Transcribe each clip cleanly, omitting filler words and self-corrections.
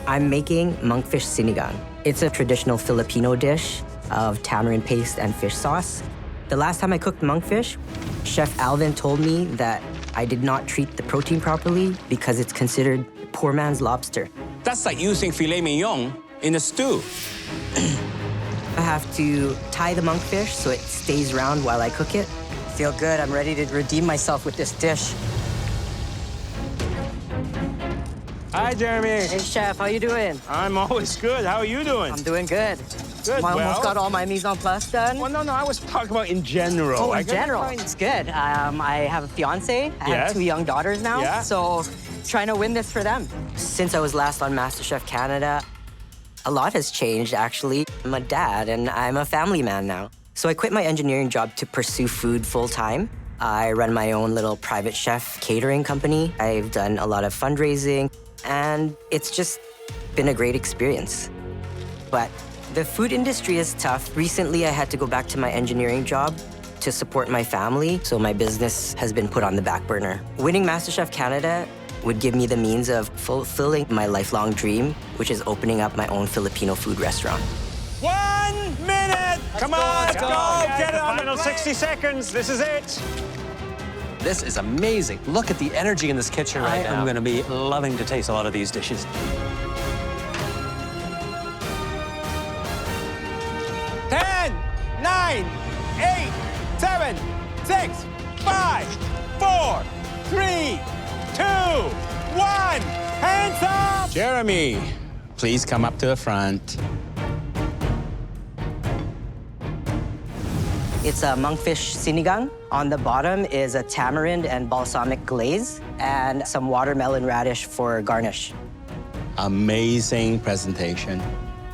I'm making Monkfish sinigang. It's a traditional Filipino dish of tamarind paste and fish sauce. The last time I cooked monkfish, Chef Alvin told me that I did not treat the protein properly because it's considered poor man's lobster. That's like using filet mignon in a stew. I have to tie the monkfish so it stays round while I cook it. Feel good, I'm ready to redeem myself with this dish. Hi, Jeremy. Hey, Chef, how you doing? I'm always good. How are you doing? I'm doing good. Good, I almost got all my mise en place done. Well, no, I was talking about in general. Oh, in general, it's good. I have a fiance. I have 2 young daughters now, so trying to win this for them. Since I was last on MasterChef Canada, a lot has changed, actually. I'm a dad, and I'm a family man now. So I quit my engineering job to pursue food full-time. I run my own little private chef catering company. I've done a lot of fundraising, and it's just been a great experience. But the food industry is tough. Recently, I had to go back to my engineering job to support my family, so my business has been put on the back burner. Winning MasterChef Canada would give me the means of fulfilling my lifelong dream, which is opening up my own Filipino food restaurant. 1 minute! Come on, let's go! Get it on the 60 seconds. This is it. This is amazing. Look at the energy in this kitchen right now. I'm going to be loving to taste a lot of these dishes. 10, 9, 8, 7, 6, 5, 4, 3, 2, 1. Hands up! Jeremy, please come up to the front. It's a monkfish sinigang. On the bottom is a tamarind and balsamic glaze and some watermelon radish for garnish. Amazing presentation.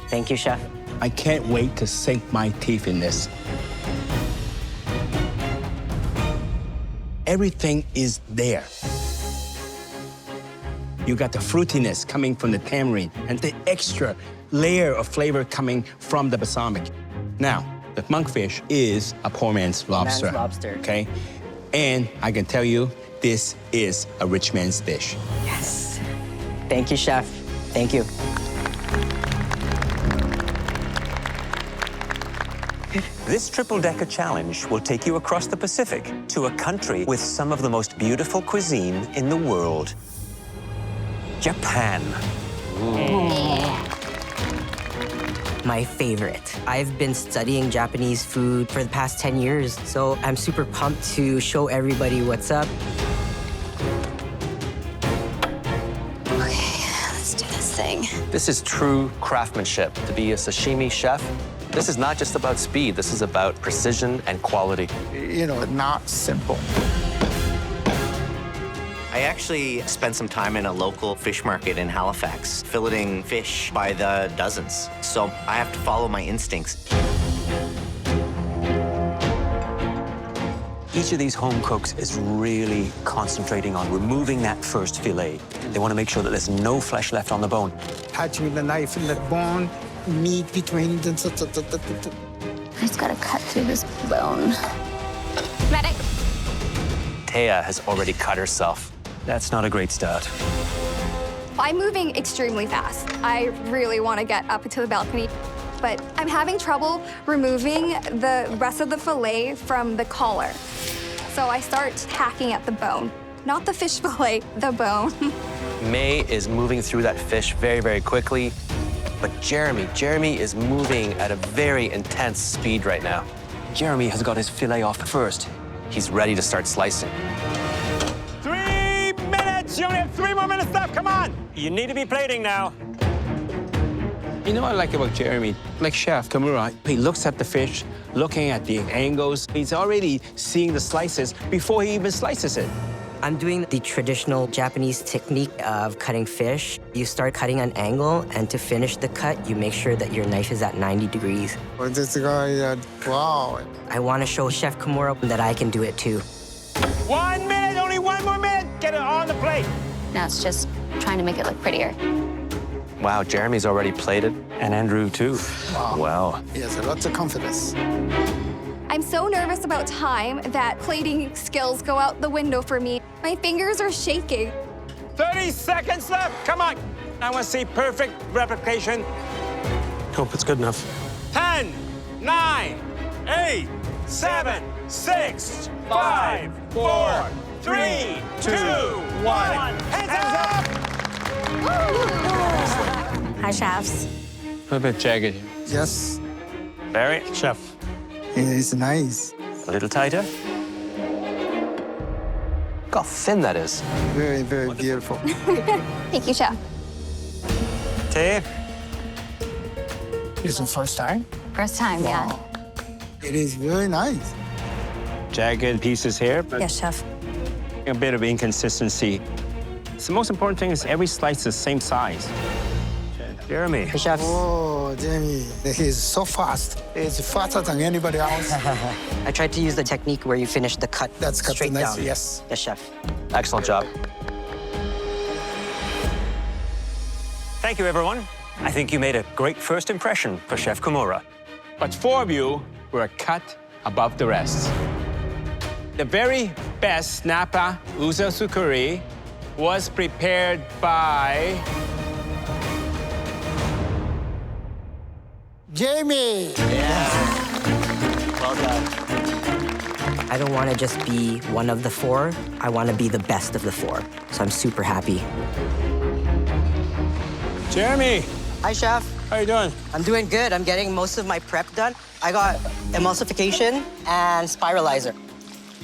Thank you, Chef. I can't wait to sink my teeth in this. Everything is there. You got the fruitiness coming from the tamarind and the extra layer of flavor coming from the balsamic. Now, the monkfish is a poor man's lobster. Man's lobster. Okay? And I can tell you, this is a rich man's dish. Yes. Thank you, Chef. Thank you. This triple-decker challenge will take you across the Pacific to a country with some of the most beautiful cuisine in the world. Japan. My favorite. I've been studying Japanese food for the past 10 years, so I'm super pumped to show everybody what's up. Okay, let's do this thing. This is true craftsmanship. To be a sashimi chef, this is not just about speed. This is about precision and quality. You know, not simple. I actually spent some time in a local fish market in Halifax, filleting fish by the dozens. So I have to follow my instincts. Each of these home cooks is really concentrating on removing that first fillet. They want to make sure that there's no flesh left on the bone. Touching the knife in the bone, meat between the... I just gotta cut through this bone. Medic! Taya has already cut herself. That's not a great start. I'm moving extremely fast. I really want to get up to the balcony, but I'm having trouble removing the rest of the fillet from the collar. So I start hacking at the bone. Not the fish fillet, the bone. May is moving through that fish very, very quickly, but Jeremy is moving at a very intense speed right now. Jeremy has got his fillet off first. He's ready to start slicing. 3 minutes! You only have 3 more minutes left, come on! You need to be plating now. You know what I like about Jeremy? Like Chef Kimura, he looks at the fish, looking at the angles. He's already seeing the slices before he even slices it. I'm doing the traditional Japanese technique of cutting fish. You start cutting an angle, and to finish the cut, you make sure that your knife is at 90 degrees. This guy, wow. I want to show Chef Kimura that I can do it too. 1 minute, only 1 more minute. Get it on the plate. Now it's just trying to make it look prettier. Wow, Jeremy's already plated, and Andrew too. Wow. He has lots of confidence. I'm so nervous about time that plating skills go out the window for me. My fingers are shaking. 30 seconds left, come on. I want to see perfect replication. Hope it's good enough. 10, 9, 8, 7, 6, 5, 4, 3, 2, 1. Hands up! Hi, chefs. A little bit jagged. Yes, Very. Chef. it's nice. A little tighter. Look how thin that is. Very, very beautiful. Thank you, Chef. Tea. It's the first time. First time, yeah. It is very nice. Jagged pieces here, but Yes, chef. a bit of inconsistency. So the most important thing is every slice is the same size. Jeremy. Hey, chef. Oh, Jamie, he's so fast. It's faster than anybody else. I tried to use the technique where you finish the cut That's cut straight nice, down. yes. Yes, chef. Excellent job. Thank you, everyone. I think you made a great first impression for Chef Kimura. But 4 of you were a cut above the rest. The very best Napa uza sukuri was prepared by Jamie! Well done. I don't want to just be one of the 4. I want to be the best of the 4. So I'm super happy. Jeremy. Hi, chef. How you doing? I'm doing good. I'm getting most of my prep done. I got emulsification and spiralizer.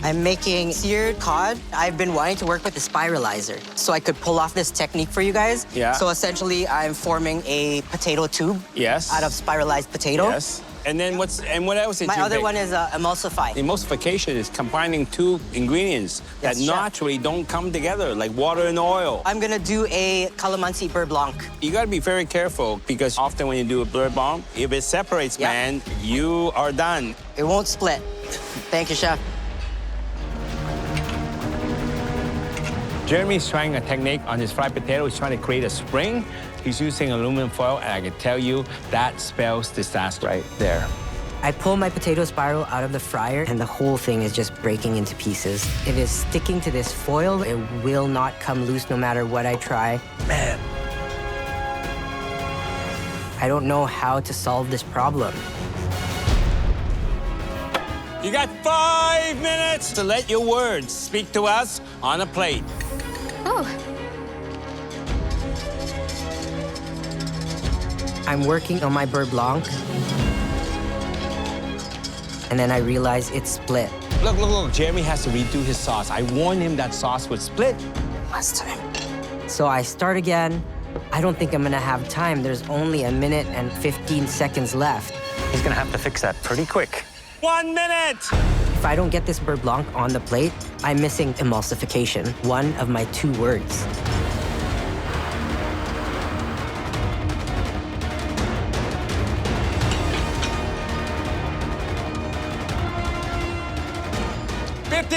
I'm making seared cod. I've been wanting to work with the spiralizer so I could pull off this technique for you guys. Yeah. So essentially, I'm forming a potato tube. Yes. Out of spiralized potato. Yes. And then what else did My you other make? one is emulsify. Emulsification is combining 2 ingredients that Yes, chef. naturally don't come together, like water and oil. I'm gonna do a calamansi beurre blanc. You gotta be very careful because often when you do a beurre blanc, if it separates, Yeah. man, you are done. It won't split. Thank you, chef. Jeremy's trying a technique on his fried potato. He's trying to create a spring. He's using aluminum foil, and I can tell you that spells disaster right there. I pull my potato spiral out of the fryer, and the whole thing is just breaking into pieces. It is sticking to this foil. It will not come loose no matter what I try. Man. I don't know how to solve this problem. You got 5 minutes to let your words speak to us on a plate. Oh, I'm working on my beurre blanc, and then I realize it's split. Look, look, look. Jeremy has to redo his sauce. I warned him that sauce would split. Last time. So I start again. I don't think I'm gonna have time. There's only 1 minute and 15 seconds left. He's gonna have to fix that pretty quick. 1 minute! If I don't get this beurre blanc on the plate, I'm missing emulsification, one of my 2 words.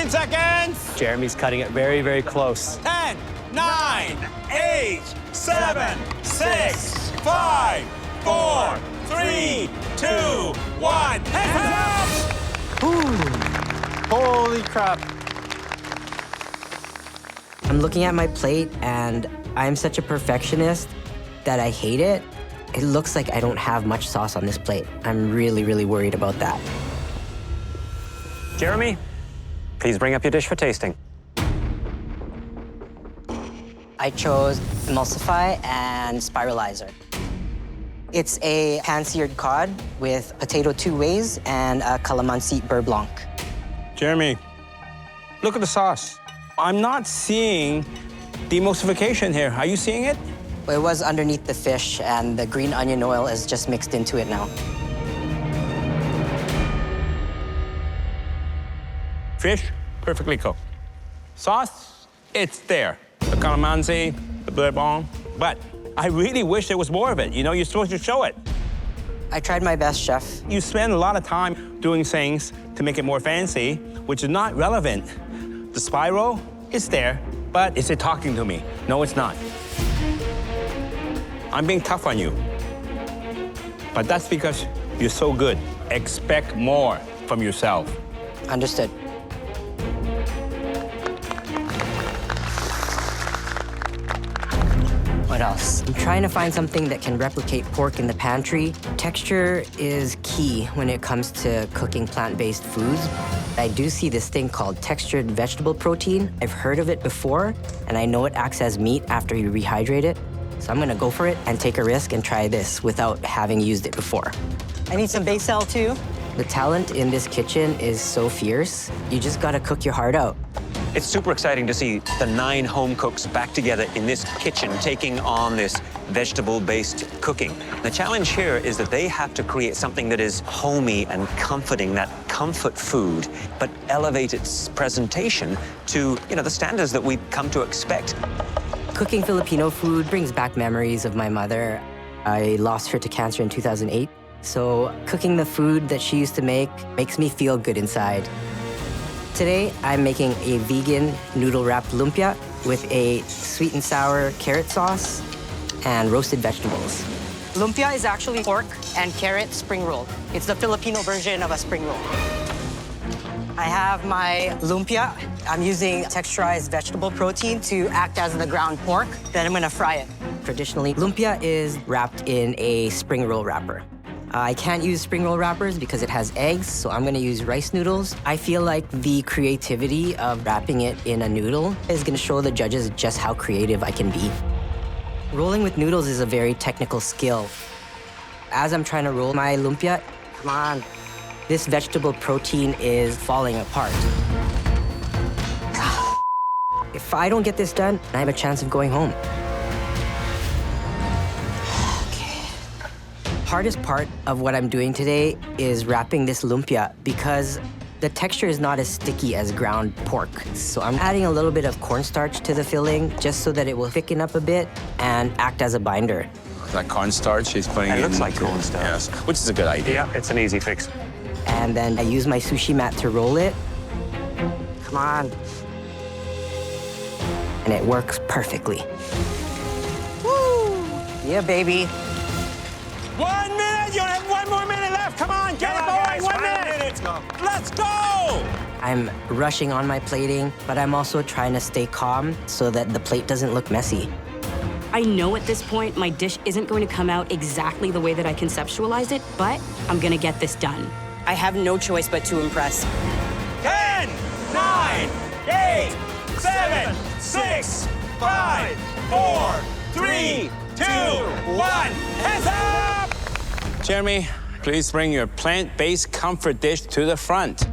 Seconds. Jeremy's cutting it very, very close. 10, 9, 8, 7, 6, 5, 4, 3, 2, 1. Hands up! Holy crap. I'm looking at my plate, and I'm such a perfectionist that I hate it. It looks like I don't have much sauce on this plate. I'm really, really worried about that. Jeremy, please bring up your dish for tasting. I chose emulsify and spiralizer. It's a pan-seared cod with potato 2 ways and a calamansi beurre blanc. Jeremy, look at the sauce. I'm not seeing the emulsification here. Are you seeing it? It was underneath the fish, and the green onion oil is just mixed into it now. Fish, perfectly cooked. Sauce, it's there. The calamansi, the beurre blanc, but I really wish there was more of it. You know, you're supposed to show it. I tried my best, chef. You spend a lot of time doing things to make it more fancy, which is not relevant. The spiral, it's there, but is it talking to me? No, it's not. I'm being tough on you. But that's because you're so good. Expect more from yourself. Understood. What else? sauce. I'm trying to find something that can replicate pork in the pantry. Texture is key when it comes to cooking plant-based foods. I do see this thing called textured vegetable protein. I've heard of it before, and I know it acts as meat after you rehydrate it. So I'm gonna go for it and take a risk and try this without having used it before. I need some basil too. The talent in this kitchen is so fierce. You just gotta cook your heart out. It's super exciting to see the 9 home cooks back together in this kitchen, taking on this vegetable-based cooking. The challenge here is that they have to create something that is homey and comforting, that comfort food, but elevate its presentation to, the standards that we've come to expect. Cooking Filipino food brings back memories of my mother. I lost her to cancer in 2008, so cooking the food that she used to make makes me feel good inside. Today, I'm making a vegan noodle-wrapped lumpia with a sweet and sour carrot sauce and roasted vegetables. Lumpia is actually pork and carrot spring roll. It's the Filipino version of a spring roll. I have my lumpia. I'm using texturized vegetable protein to act as the ground pork. Then I'm gonna fry it. Traditionally, lumpia is wrapped in a spring roll wrapper. I can't use spring roll wrappers because it has eggs, so I'm gonna use rice noodles. I feel like the creativity of wrapping it in a noodle is gonna show the judges just how creative I can be. Rolling with noodles is a very technical skill. As I'm trying to roll my lumpia, come on, this vegetable protein is falling apart. If I don't get this done, I have a chance of going home. Hardest part of what I'm doing today is wrapping this lumpia because the texture is not as sticky as ground pork. So I'm adding a little bit of cornstarch to the filling just so that it will thicken up a bit and act as a binder. That cornstarch she's putting in. It looks like cornstarch. Yes, which is a good idea. Yeah, it's an easy fix. And then I use my sushi mat to roll it. Come on. And it works perfectly. Woo! Yeah, baby. 1 minute! You have 1 more minute left! Come on, get it going! 1 minute! Let's go! I'm rushing on my plating, but I'm also trying to stay calm so that the plate doesn't look messy. I know at this point my dish isn't going to come out exactly the way that I conceptualized it, but I'm gonna get this done. I have no choice but to impress. 10, 9, 8, 7, 6, 5, 4, 3, 2, 1. Hands up! Jeremy, please bring your plant-based comfort dish to the front.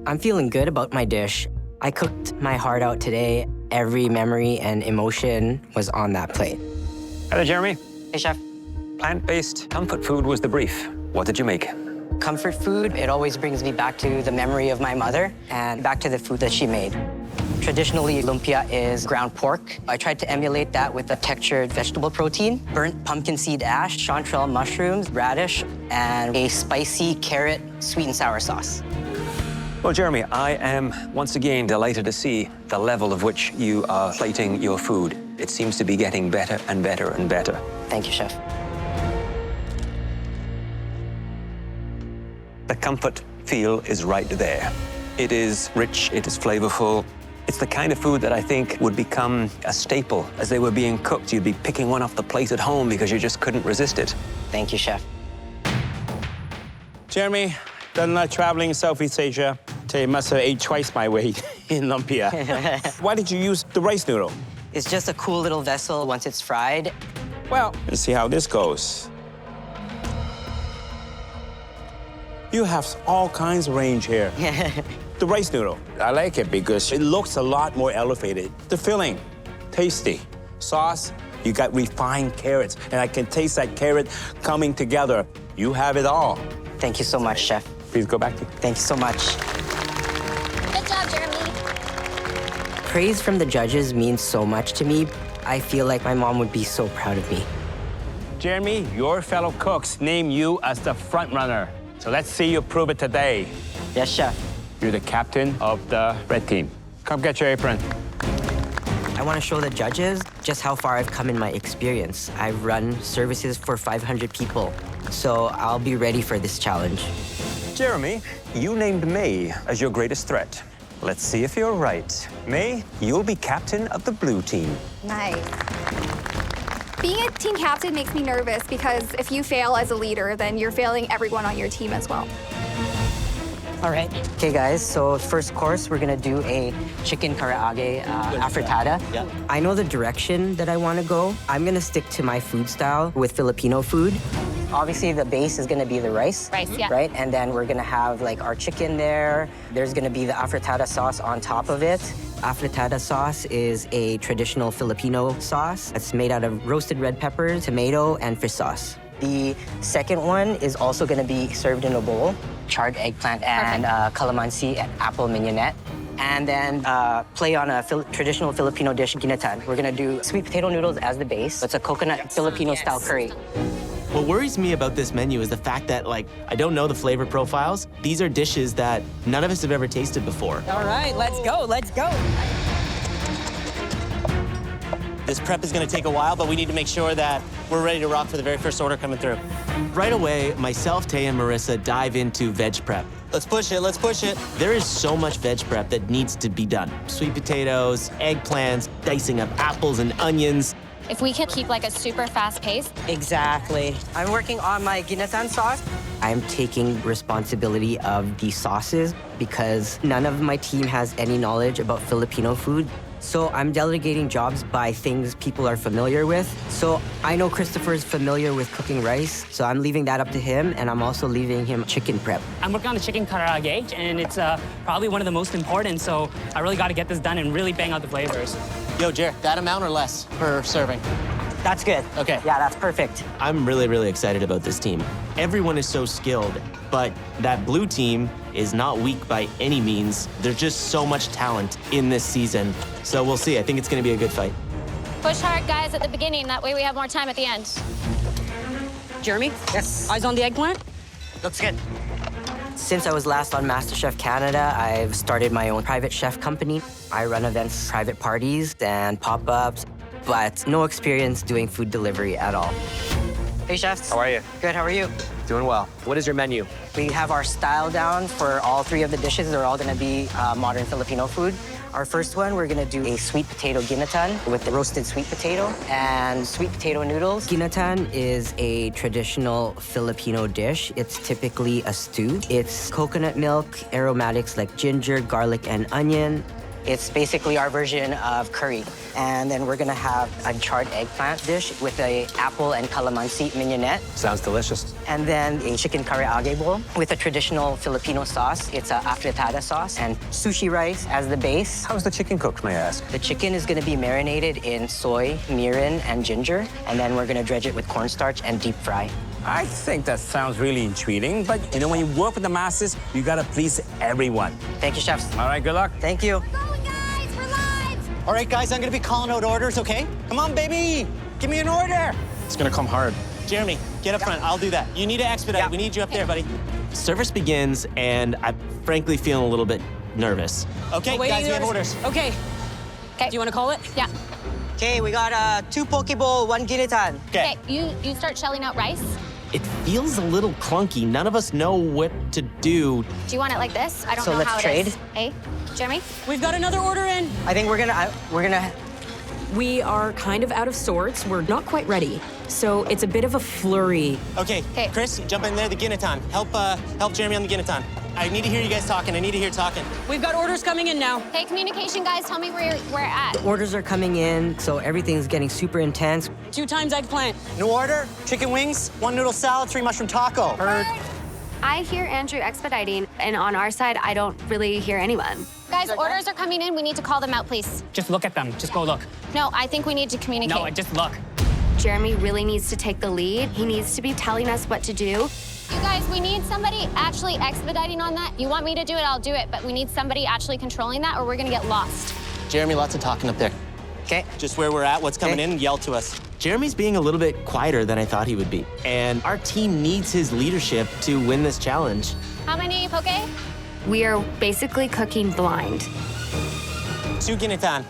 I'm feeling good about my dish. I cooked my heart out today. Every memory and emotion was on that plate. Hello, Jeremy. Hey, Chef. Plant-based comfort food was the brief. What did you make? Comfort food, it always brings me back to the memory of my mother and back to the food that she made. Traditionally, lumpia is ground pork. I tried to emulate that with a textured vegetable protein, burnt pumpkin seed ash, chanterelle mushrooms, radish, and a spicy carrot sweet and sour sauce. Well, Jeremy, I am once again delighted to see the level of which you are plating your food. It seems to be getting better and better and better. Thank you, Chef. The comfort feel is right there. It is rich, it is flavorful. It's the kind of food that I think would become a staple. As they were being cooked, you'd be picking one off the plate at home because you just couldn't resist it. Thank you, Chef. Jeremy, done a lot of traveling in Southeast Asia. So you must have ate twice my weight in lumpia. Why did you use the rice noodle? It's just a cool little vessel once it's fried. Well, let's see how this goes. You have all kinds of range here. The rice noodle, I like it because it looks a lot more elevated. The filling, tasty. Sauce, you got refined carrots, and I can taste that carrot coming together. You have it all. Thank you so much, Chef. Please go back to. Thank you so much. Good job, Jeremy. Praise from the judges means so much to me. I feel like my mom would be so proud of me. Jeremy, your fellow cooks name you as the front runner. So let's see you prove it today. Yes, Chef. You're the captain of the red team. Come get your apron. I want to show the judges just how far I've come in my experience. I've run services for 500 people, so I'll be ready for this challenge. Jeremy, you named May as your greatest threat. Let's see if you're right. May, you'll be captain of the blue team. Nice. Being a team captain makes me nervous because if you fail as a leader, then you're failing everyone on your team as well. All right. Okay, guys, so first course, we're gonna do a chicken karaage afritada. Yeah. I know the direction that I wanna go. I'm gonna stick to my food style with Filipino food. Obviously, the base is gonna be the rice. Rice, yeah. Right, and then we're gonna have like our chicken there. There's gonna be the afritada sauce on top of it. Afritada sauce is a traditional Filipino sauce. It's made out of roasted red peppers, tomato, and fish sauce. The second one is also gonna be served in a bowl. Charred eggplant and calamansi and apple mignonette. And then play on a traditional Filipino dish, ginatan. We're gonna do sweet potato noodles as the base. It's a coconut Filipino-style curry. What worries me about this menu is the fact that, like, I don't know the flavor profiles. These are dishes that none of us have ever tasted before. All right, let's go, let's go. This prep is gonna take a while, but we need to make sure that we're ready to rock for the very first order coming through. Right away, myself, Tay, and Marissa dive into veg prep. Let's push it, let's push it. There is so much veg prep that needs to be done. Sweet potatoes, eggplants, dicing up apples and onions. If we can keep like a super fast pace. Exactly. I'm working on my ginatan sauce. I'm taking responsibility of the sauces because none of my team has any knowledge about Filipino food. So I'm delegating jobs by things people are familiar with. So I know Christopher's familiar with cooking rice, so I'm leaving that up to him, and I'm also leaving him chicken prep. I'm working on the chicken karaage, and it's probably one of the most important, so I really got to get this done and really bang out the flavors. Yo, Jer, that amount or less per serving? That's good. Okay. Yeah, that's perfect. I'm really, really excited about this team. Everyone is so skilled, but that blue team is not weak by any means. There's just so much talent in this season. So we'll see. I think it's going to be a good fight. Push hard, guys, at the beginning. That way we have more time at the end. Jeremy? Yes. Eyes on the eggplant? Looks good. Since I was last on MasterChef Canada, I've started my own private chef company. I run events, private parties, and pop-ups, but no experience doing food delivery at all. Hey, chefs. How are you? Good, how are you? Doing well. What is your menu? We have our style down for all three of the dishes. They're all gonna be modern Filipino food. Our first one, we're gonna do a sweet potato ginatan with the roasted sweet potato and sweet potato noodles. Ginatan is a traditional Filipino dish. It's typically a stew. It's coconut milk, aromatics like ginger, garlic, and onion. It's basically our version of curry. And then we're gonna have a charred eggplant dish with a apple and calamansi mignonette. Sounds delicious. And then a chicken karaage bowl with a traditional Filipino sauce. It's a afritada sauce and sushi rice as the base. How's the chicken cooked, may I ask? The chicken is gonna be marinated in soy, mirin, and ginger. And then we're gonna dredge it with cornstarch and deep fry. I think that sounds really intriguing, but you know, when you work with the masters, you gotta please everyone. Thank you, chefs. All right, good luck. Thank you. All right, guys, I'm gonna be calling out orders, okay? Come on, baby, give me an order. It's gonna come hard. Jeremy, get up front, I'll do that. You need to expedite, we need you up there, buddy. Service begins, and I'm frankly feeling a little bit nervous. Okay, guys, we have orders. Okay. Do you want to call it? Yeah. Okay, we got 2 poke bowl, 1 ginatan. Okay, you start shelling out rice. It feels a little clunky. None of us know what to do. Do you want it like this? I don't So know let's how trade. it is. Hey, Jeremy? We've got another order in. I think we're gonna. We are kind of out of sorts. We're not quite ready. So it's a bit of a flurry. Okay, Chris, jump in there, the ginatan. Help Jeremy on the ginatan. I need to hear you guys talking. I need to hear talking. We've got orders coming in now. Hey, communication guys, tell me where we're at. Orders are coming in, so everything's getting super intense. 2 times eggplant. New order, chicken wings, 1 noodle salad, 3 mushroom taco. I hear Andrew expediting, and on our side, I don't really hear anyone. Guys, orders are coming in. We need to call them out, please. Just look at them. Just go look. No, I think we need to communicate. No, just look. Jeremy really needs to take the lead. He needs to be telling us what to do. You guys, we need somebody actually expediting on that. You want me to do it, I'll do it, but we need somebody actually controlling that or we're gonna get lost. Jeremy, lots of talking up there. Okay. Just where we're at, what's coming in, yell to us. Jeremy's being a little bit quieter than I thought he would be. And our team needs his leadership to win this challenge. How many poke? We are basically cooking blind. 2 ginatan.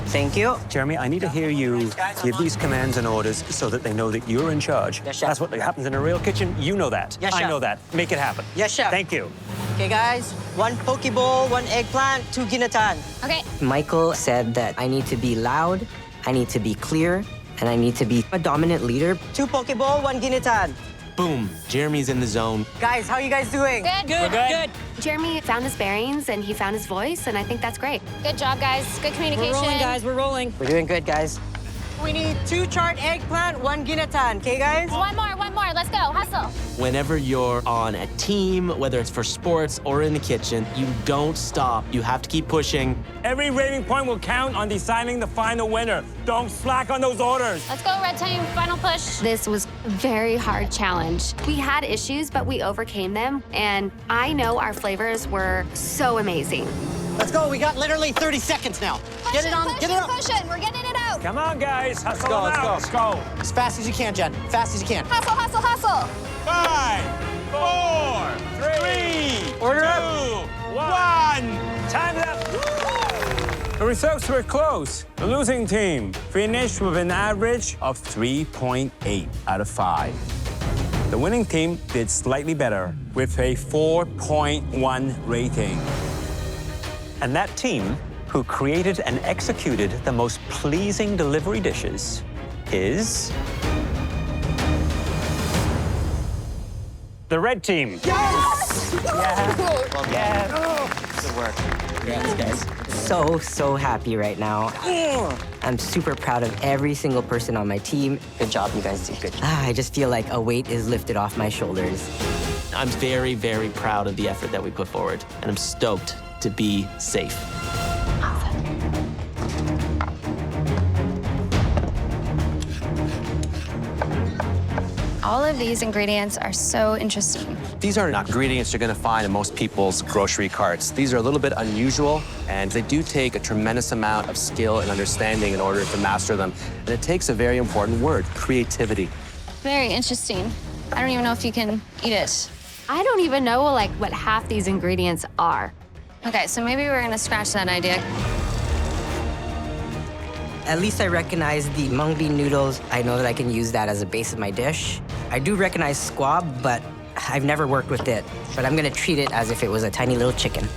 Thank you. Jeremy, I need to hear you give these commands and orders so that they know that you're in charge. Yes, chef. That's what happens in a real kitchen. You know that. Yes, I chef. know that. Make it happen. Yes, chef. Thank you. Okay, guys. 1 poke bowl, 1 eggplant, 2 ginatan. Okay. Michael said that I need to be loud, I need to be clear, and I need to be a dominant leader. 2 poke bowl, 1 ginitan. Boom, Jeremy's in the zone. Guys, how are you guys doing? Good. We're good. Jeremy found his bearings and he found his voice, and I think that's great. Good job, guys. Good communication. We're rolling, guys. We're rolling. We're doing good, guys. We need 2 charred eggplant, 1 ginitan, okay, guys? One more. Let's go. Hustle. Whenever you're on a team, whether it's for sports or in the kitchen, you don't stop. You have to keep pushing. Every rating point will count on deciding the final winner. Don't slack on those orders. Let's go, red team. Final push. This was a very hard challenge. We had issues, but we overcame them, and I know our flavors were so amazing. Let's go. We got literally 30 seconds now. Get it on. Get it up. Pushing. We're getting it out. Come on, guys. Hustle them out. Let's go. As fast as you can, Jen. Fast as you can. Hustle. 5, 4, 3, Order 2, up. 1. Time's up. The results were close. The losing team finished with an average of 3.8 out of 5. The winning team did slightly better with a 4.1 rating. And that team who created and executed the most pleasing delivery dishes is... The red team. Yes! Good work. Congrats, guys. So happy right now. I'm super proud of every single person on my team. Good job, you guys did good. I just feel like a weight is lifted off my shoulders. I'm very, very proud of the effort that we put forward, and I'm stoked to be safe. All of these ingredients are so interesting. These are not ingredients you're gonna find in most people's grocery carts. These are a little bit unusual, and they do take a tremendous amount of skill and understanding in order to master them. And it takes a very important word, creativity. Very interesting. I don't even know if you can eat it. I don't even know what half these ingredients are. Okay, so maybe we're gonna scratch that idea. At least I recognize the mung bean noodles. I know that I can use that as a base of my dish. I do recognize squab, but I've never worked with it. But I'm gonna treat it as if it was a tiny little chicken.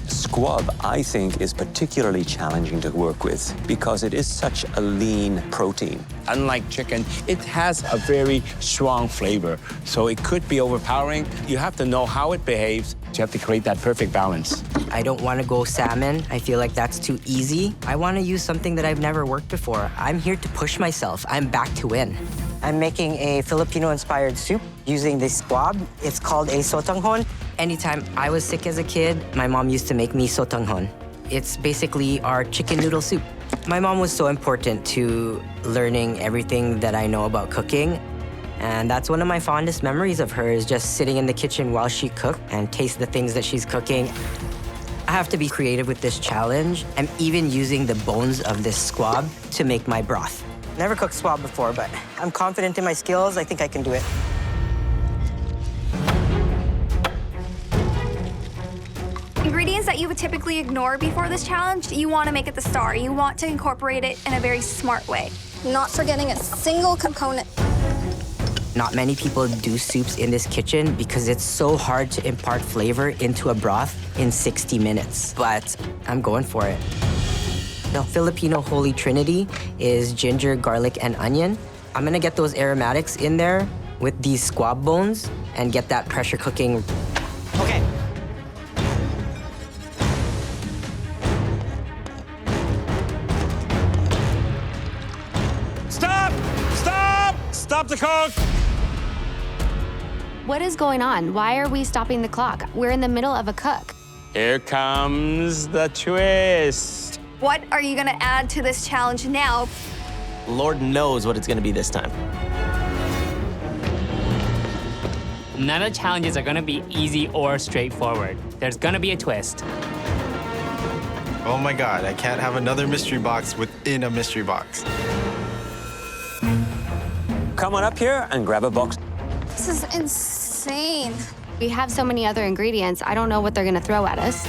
Squab, I think, is particularly challenging to work with because it is such a lean protein. Unlike chicken, it has a very strong flavor, so it could be overpowering. You have to know how it behaves. You have to create that perfect balance. I don't want to go salmon. I feel like that's too easy. I want to use something that I've never worked before. I'm here to push myself. I'm back to win. I'm making a Filipino-inspired soup using this squab. It's called a sotanghon. Anytime I was sick as a kid, my mom used to make me sotanghon. It's basically our chicken noodle soup. My mom was so important to learning everything that I know about cooking. And that's one of my fondest memories of her, is just sitting in the kitchen while she cooked and taste the things that she's cooking. I have to be creative with this challenge. I'm even using the bones of this squab to make my broth. Never cooked squab before, but I'm confident in my skills. I think I can do it. Ingredients that you would typically ignore before this challenge, you want to make it the star. You want to incorporate it in a very smart way. Not forgetting a single component. Not many people do soups in this kitchen because it's so hard to impart flavor into a broth in 60 minutes, but I'm going for it. The Filipino Holy Trinity is ginger, garlic, and onion. I'm gonna get those aromatics in there with these squab bones and get that pressure cooking. Okay. Stop! Stop! Stop the cook! What is going on? Why are we stopping the clock? We're in the middle of a cook. Here comes the twist. What are you gonna add to this challenge now? Lord knows what it's gonna be this time. None of the challenges are gonna be easy or straightforward. There's gonna be a twist. Oh my God, I can't have another mystery box within a mystery box. Come on up here and grab a box. This is insane. We have so many other ingredients, I don't know what they're gonna throw at us.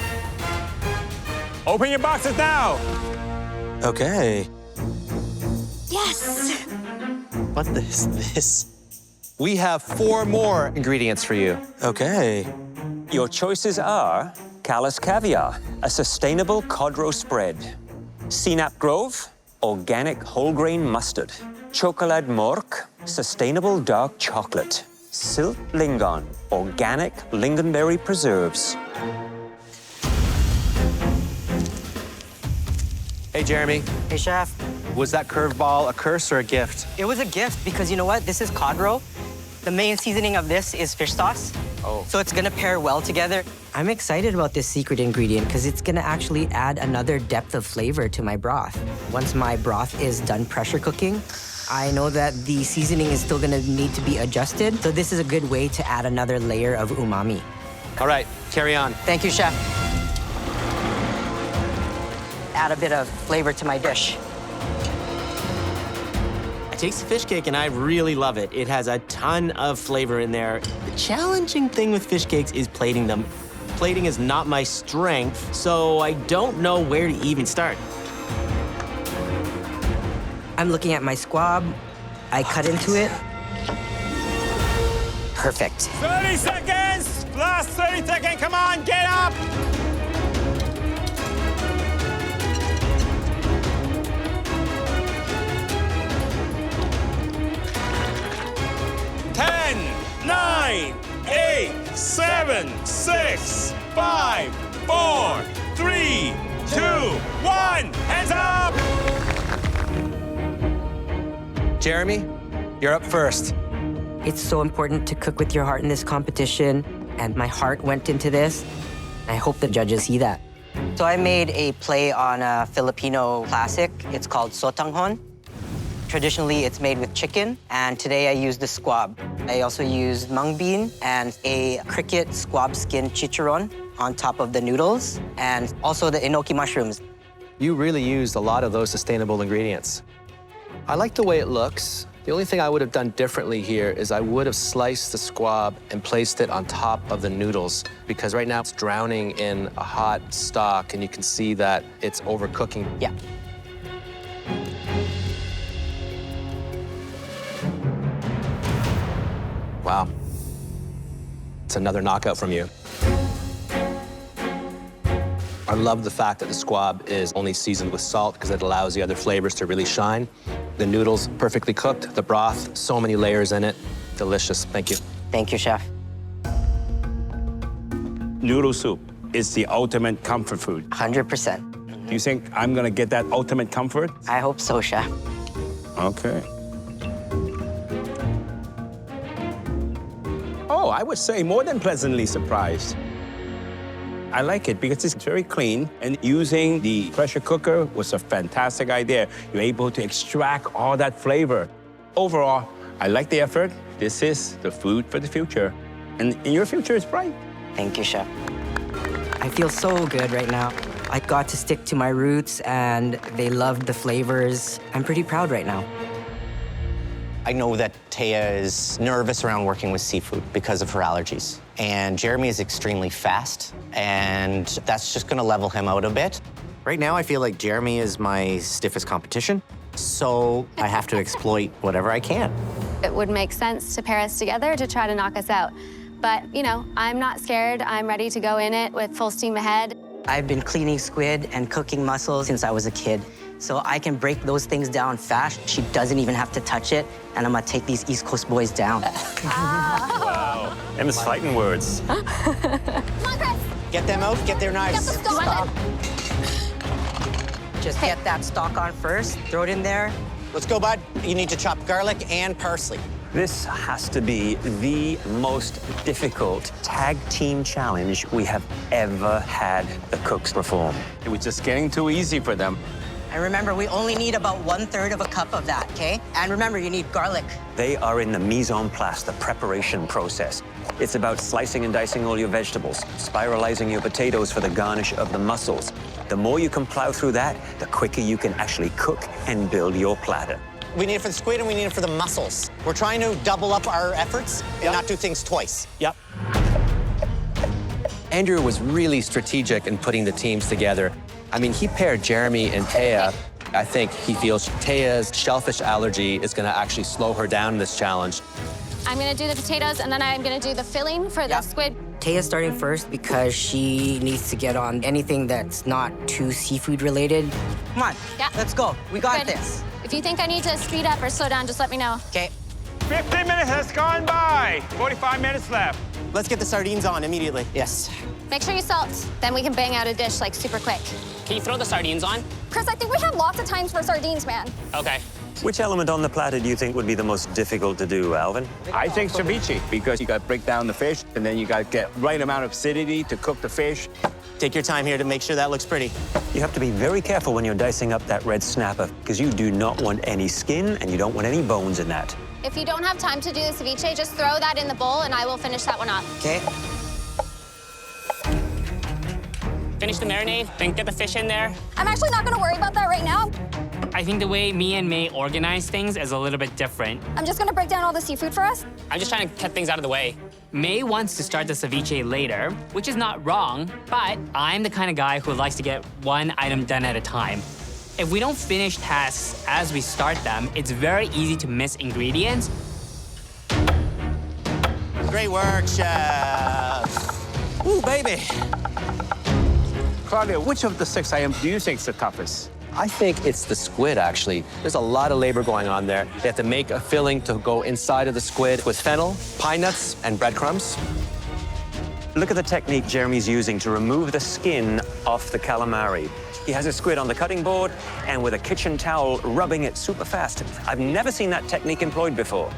Open your boxes now! Okay. Yes! What is this? We have 4 more ingredients for you. Okay. Your choices are Callus Caviar, a sustainable cod roast spread. Sinap Grove, organic whole grain mustard. Chocolate Mork, sustainable dark chocolate. Silt Lingon, organic lingonberry preserves. Hey, Jeremy. Hey, Chef. Was that curveball a curse or a gift? It was a gift because you know what? This is cod roe. The main seasoning of this is fish sauce. Oh. So it's gonna pair well together. I'm excited about this secret ingredient because it's gonna actually add another depth of flavor to my broth. Once my broth is done pressure cooking, I know that the seasoning is still gonna need to be adjusted. So this is a good way to add another layer of umami. All right, carry on. Thank you, Chef. Add a bit of flavor to my dish. I taste the fish cake and I really love it. It has a ton of flavor in there. The challenging thing with fish cakes is plating them. Plating is not my strength, so I don't know where to even start. I'm looking at my squab. I cut into it. Perfect. 30 seconds! Last 30 seconds, come on, get up! Ten, 9, 8, 7, 6, 5, 4, 3, 2, 1. Hands up! Jeremy, you're up first. It's so important to cook with your heart in this competition, and my heart went into this. I hope the judges see that. So I made a play on a Filipino classic. It's called sotanghon. Traditionally, it's made with chicken, and today I used the squab. I also used mung bean and a cricket squab skin chicharron on top of the noodles, and also the enoki mushrooms. You really used a lot of those sustainable ingredients. I like the way it looks. The only thing I would have done differently here is I would have sliced the squab and placed it on top of the noodles, because right now it's drowning in a hot stock, and you can see that it's overcooking. Yeah. Wow. It's another knockout from you. I love the fact that the squab is only seasoned with salt because it allows the other flavors to really shine. The noodles perfectly cooked, the broth, so many layers in it. Delicious. Thank you. Thank you, Chef. Noodle soup is the ultimate comfort food. 100%. Do you think I'm gonna get that ultimate comfort? I hope so, Chef. Okay. Oh, I would say more than pleasantly surprised. I like it because it's very clean, and using the pressure cooker was a fantastic idea. You're able to extract all that flavor. Overall, I like the effort. This is the food for the future. And your future is bright. Thank you, Chef. I feel so good right now. I got to stick to my roots, and they loved the flavors. I'm pretty proud right now. I know that Taya is nervous around working with seafood because of her allergies. And Jeremy is extremely fast, and that's just gonna level him out a bit. Right now, I feel like Jeremy is my stiffest competition, so I have to exploit whatever I can. It would make sense to pair us together to try to knock us out. But, you know, I'm not scared. I'm ready to go in it with full steam ahead. I've been cleaning squid and cooking mussels since I was a kid. So I can break those things down fast. She doesn't even have to touch it, and I'm gonna take these East Coast boys down. Wow. Emma's fighting words. Come on, Chris. Get them out, get their knives. Get the stalk. Just get that stalk on first, throw it in there. Let's go, bud. You need to chop garlic and parsley. This has to be the most difficult tag team challenge we have ever had the cooks perform. It was just getting too easy for them. And remember, we only need about 1/3 of a cup of that, okay? And remember, you need garlic. They are in the mise en place, the preparation process. It's about slicing and dicing all your vegetables, spiralizing your potatoes for the garnish of the mussels. The more you can plow through that, the quicker you can actually cook and build your platter. We need it for the squid and we need it for the mussels. We're trying to double up our efforts and not do things twice. Yep. Andrew was really strategic in putting the teams together. I mean, he paired Jeremy and Taya. I think he feels Taya's shellfish allergy is gonna actually slow her down in this challenge. I'm gonna do the potatoes, and then I'm gonna do the filling for the squid Taya's starting first because she needs to get on anything that's not too seafood related. Come on, let's go. We got this. If you think I need to speed up or slow down, just let me know. Okay. 15 minutes has gone by. 45 minutes left. Let's get the sardines on immediately. Yes. Make sure you salt. Then we can bang out a dish like super quick. Can you throw the sardines on? Chris, I think we have lots of times for sardines, man. Okay. Which element on the platter do you think would be the most difficult to do, Alvin? I think ceviche, because you got to break down the fish, and then you got to get right amount of acidity to cook the fish. Take your time here to make sure that looks pretty. You have to be very careful when you're dicing up that red snapper, because you do not want any skin and you don't want any bones in that. If you don't have time to do the ceviche, just throw that in the bowl and I will finish that one off. Okay. Finish the marinade, then get the fish in there. I'm actually not gonna worry about that right now. I think the way me and May organize things is a little bit different. I'm just gonna break down all the seafood for us. I'm just trying to get things out of the way. May wants to start the ceviche later, which is not wrong, but I'm the kind of guy who likes to get one item done at a time. If we don't finish tasks as we start them, it's very easy to miss ingredients. Great work, chef. Ooh, baby. Claudia, which of the 6 items do you think is the toughest? I think it's the squid, actually. There's a lot of labor going on there. They have to make a filling to go inside of the squid with fennel, pine nuts, and breadcrumbs. Look at the technique Jeremy's using to remove the skin off the calamari. He has a squid on the cutting board and with a kitchen towel rubbing it super fast. I've never seen that technique employed before.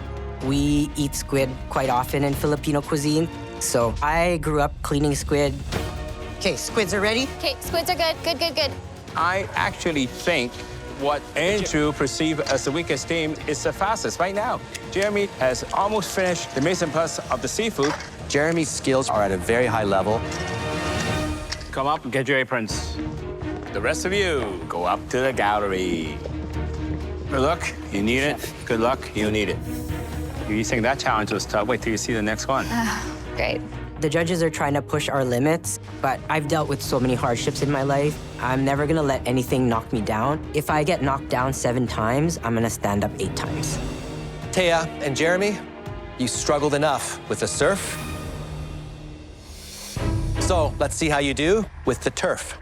We eat squid quite often in Filipino cuisine, so I grew up cleaning squid. Okay, squids are ready? Okay, squids are good. Good, good, good. I actually think what Andrew perceived as the weakest team is the fastest right now. Jeremy has almost finished the mise en place of the seafood. Jeremy's skills are at a very high level. Come up and get your aprons. The rest of you, go up to the gallery. Good luck, you need it. Good luck, you need it. You think that challenge was tough? Wait till you see the next one. Great. The judges are trying to push our limits, but I've dealt with so many hardships in my life. I'm never gonna let anything knock me down. If I get knocked down 7 times, I'm gonna stand up 8 times. Taya and Jeremy, you struggled enough with the surf. So let's see how you do with the turf.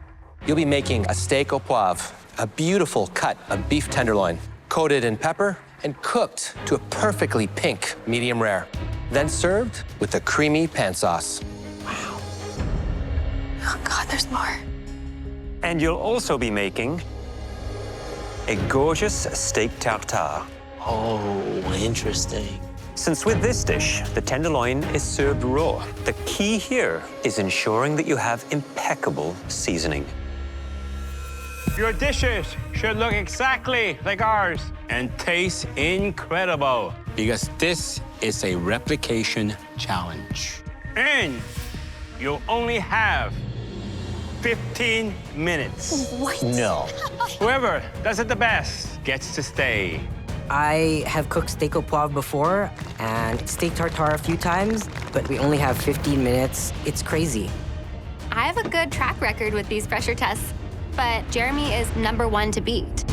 You'll be making a steak au poivre, a beautiful cut of beef tenderloin, coated in pepper and cooked to a perfectly pink medium rare, then served with a creamy pan sauce. Oh, God, there's more. And you'll also be making a gorgeous steak tartare. Oh, interesting. Since with this dish, the tenderloin is served raw, the key here is ensuring that you have impeccable seasoning. Your dishes should look exactly like ours And taste incredible, because this is a replication challenge. and you only have 15 minutes. What? No. Whoever does it the best gets to stay. I have cooked steak au poivre before and steak tartare a few times, but we only have 15 minutes. It's crazy. I have a good track record with these pressure tests, but Jeremy is #1 to beat.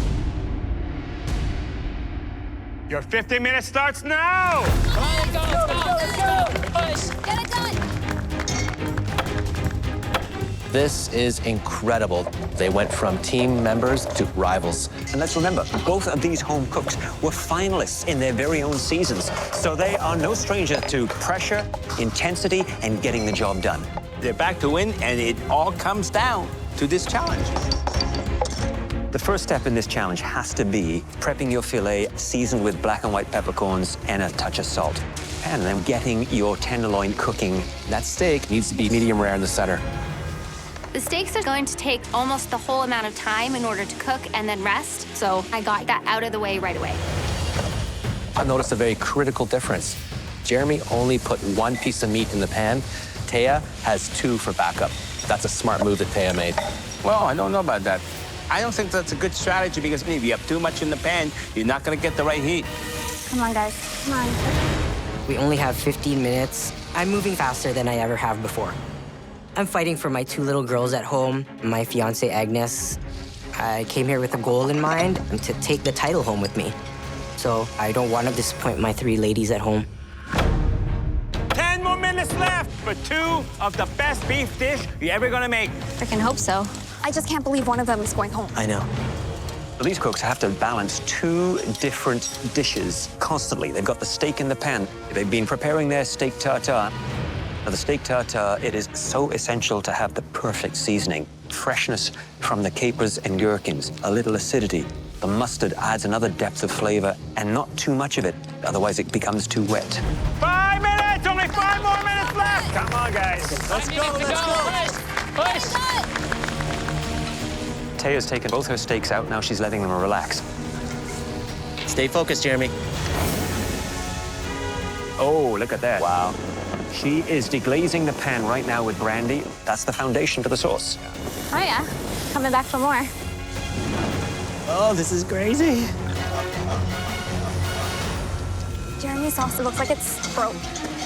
Your 15 minutes starts now! Come on, let's go. Push. Get it done. This is incredible. They went from team members to rivals. And let's remember, both of these home cooks were finalists in their very own seasons, so they are no stranger to pressure, intensity, and getting the job done. They're back to win, and it all comes down to this challenge. The first step in this challenge has to be prepping your filet seasoned with black and white peppercorns and a touch of salt. And then getting your tenderloin cooking. That steak needs to be medium rare in the center. The steaks are going to take almost the whole amount of time in order to cook and then rest, so I got that out of the way right away. I've noticed a very critical difference. Jeremy only put 1 piece of meat in the pan. Taya has 2 for backup. That's a smart move that Taya made. Well, I don't know about that. I don't think that's a good strategy, because if you have too much in the pan, you're not gonna get the right heat. Come on, guys. Come on. We only have 15 minutes. I'm moving faster than I ever have before. I'm fighting for my 2 little girls at home, my fiance Agnes. I came here with a goal in mind, to take the title home with me. So I don't want to disappoint my 3 ladies at home. 10 more minutes left for 2 of the best beef dish you're ever gonna make. Freaking hope so. I just can't believe one of them is going home. I know. These cooks have to balance 2 different dishes constantly. They've got the steak in the pan. They've been preparing their steak tartare. Now, the steak tartare, it is so essential to have the perfect seasoning. Freshness from the capers and gherkins, a little acidity. The mustard adds another depth of flavor, and not too much of it, otherwise it becomes too wet. 5 minutes, only 5 more minutes left. Come on, guys. Let's go, let's go. Push! Taya's taken both her steaks out, now she's letting them relax. Stay focused, Jeremy. Oh, look at that. Wow. She is deglazing the pan right now with brandy. That's the foundation to the sauce. Oh yeah, coming back for more. Oh, this is crazy. Jeremy's sauce, it looks like it's broke,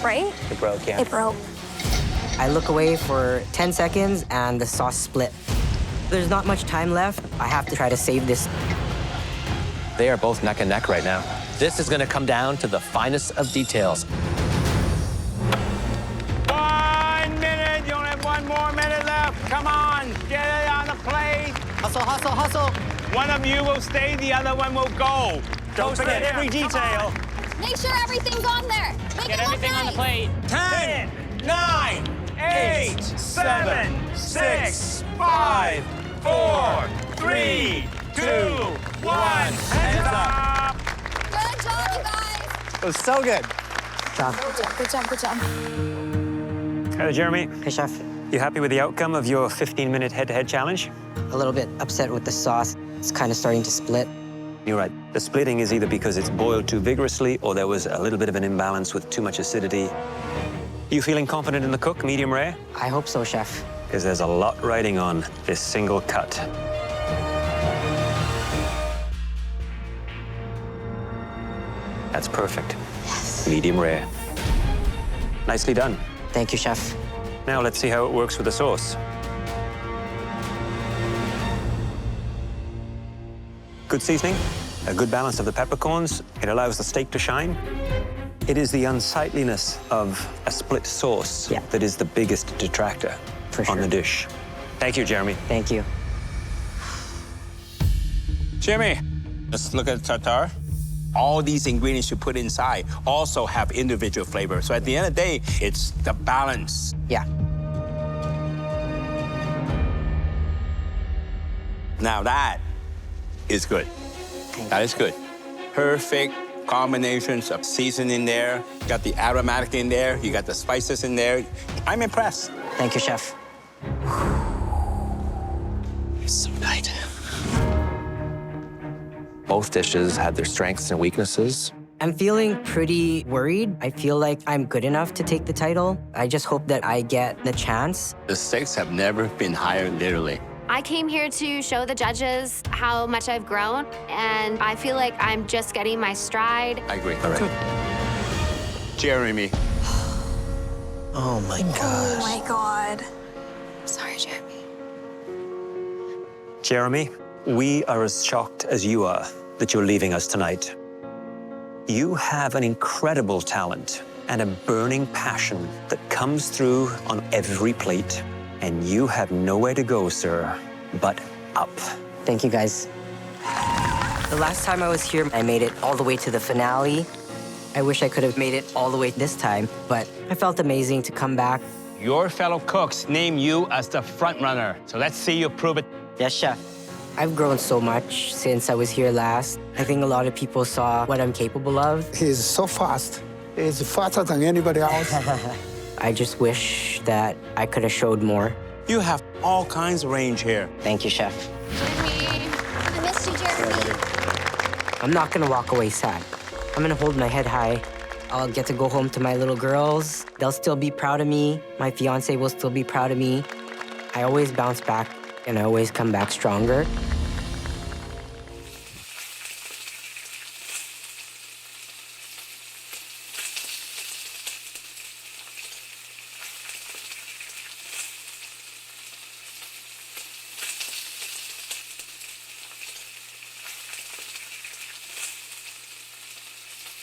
right? It broke, yeah. It broke. I look away for 10 seconds and the sauce split. There's not much time left. I have to try to save this. They are both neck and neck right now. This is gonna come down to the finest of details. 1 minute, you only have 1 more minute left. Come on, get it on the plate. Hustle, hustle, hustle. One of you will stay, the other one will go. Don't forget every detail. Make sure everything's on there. Make Get it look everything on the nice. plate. 10, 9, 8, 7, 6, 5, 4, 3, 2, 1. Hands up. Good job, you guys. It was so good. Good job, good job. Hello, Jeremy. Hey, Chef. You happy with the outcome of your 15-minute head-to-head challenge? A little bit upset with the sauce. It's kind of starting to split. You're right. The splitting is either because it's boiled too vigorously or there was a little bit of an imbalance with too much acidity. You feeling confident in the cook, medium rare? I hope so, Chef. Because there's a lot riding on this single cut. That's perfect. Yes. Medium rare. Nicely done. Thank you, Chef. Now let's see how it works with the sauce. Good seasoning, a good balance of the peppercorns. It allows the steak to shine. It is the unsightliness of a split sauce that is the biggest detractor on the dish. Thank you, Jeremy. Thank you. Jeremy, let's look at the tartare. All these ingredients you put inside also have individual flavor. So at the end of the day, it's the balance. Yeah. Now that is good. That is good. Perfect combinations of seasoning there. You got the aromatic in there. You got the spices in there. I'm impressed. Thank you, Chef. It's so tight. Both dishes had their strengths and weaknesses. I'm feeling pretty worried. I feel like I'm good enough to take the title. I just hope that I get the chance. The stakes have never been higher, literally. I came here to show the judges how much I've grown, and I feel like I'm just getting my stride. I agree. All right. Jeremy. Oh my gosh. Oh my God. Sorry, Jeremy. Jeremy, we are as shocked as you are that you're leaving us tonight. You have an incredible talent and a burning passion that comes through on every plate. And you have nowhere to go, sir, but up. Thank you, guys. The last time I was here, I made it all the way to the finale. I wish I could have made it all the way this time, but I felt amazing to come back. Your fellow cooks name you as the front runner. So let's see you prove it. Yes, Chef. I've grown so much since I was here last. I think a lot of people saw what I'm capable of. He's so fast. He's faster than anybody else. I just wish that I could have showed more. You have all kinds of range here. Thank you, Chef. Jeremy, I missed you, Jeremy. I'm not gonna walk away sad. I'm gonna hold my head high. I'll get to go home to my little girls. They'll still be proud of me. My fiance will still be proud of me. I always bounce back and I always come back stronger.